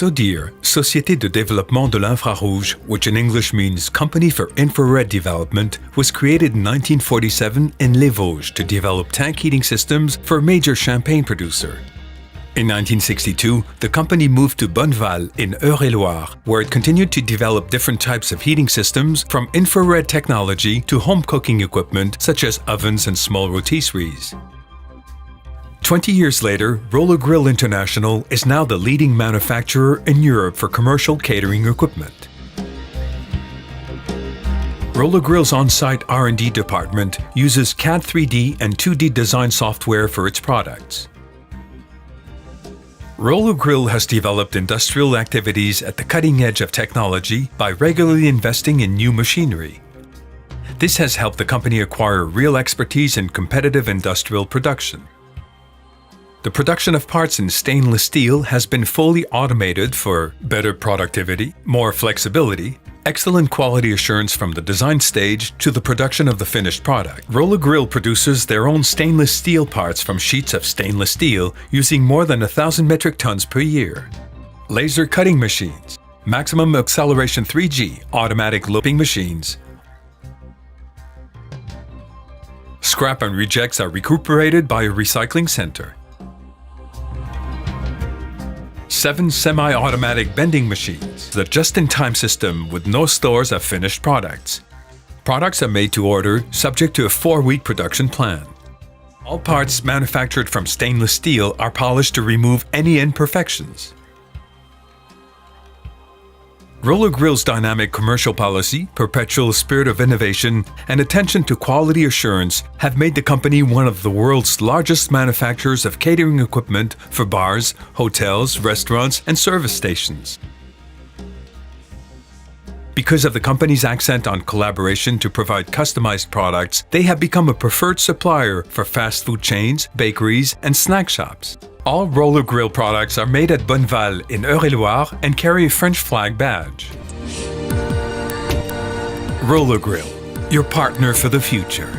SODIR, Société de Développement de l'Infrarouge, which in English means Company for Infrared Development, was created in 1947 in Les Vosges to develop tank heating systems for a major champagne producer. In 1962, the company moved to Bonneval in Eure-et-Loire, where it continued to develop different types of heating systems from infrared technology to home cooking equipment such as ovens and small rotisseries. 20 years later, Roller Grill International is now the leading manufacturer in Europe for commercial catering equipment. Roller Grill's on-site R&D department uses CAD 3D and 2D design software for its products. Roller Grill has developed industrial activities at the cutting edge of technology by regularly investing in new machinery. This has helped the company acquire real expertise in competitive industrial production. The production of parts in stainless steel has been fully automated for better productivity, more flexibility, excellent quality assurance from the design stage to the production of the finished product. Roller Grill produces their own stainless steel parts from sheets of stainless steel using more than 1,000 metric tons per year. Laser cutting machines, maximum acceleration 3G automatic looping machines. Scrap and rejects are recuperated by a recycling center. 7 semi-automatic bending machines, the just-in-time system with no stores of finished products. Products are made to order, subject to a 4-week production plan. All parts manufactured from stainless steel are polished to remove any imperfections. Roller Grill's dynamic commercial policy, perpetual spirit of innovation, and attention to quality assurance have made the company one of the world's largest manufacturers of catering equipment for bars, hotels, restaurants, and service stations. Because of the company's accent on collaboration to provide customized products, they have become a preferred supplier for fast food chains, bakeries, and snack shops. All Roller Grill products are made at Bonneval in Eure-et-Loire and carry a French flag badge. Roller Grill, your partner for the future.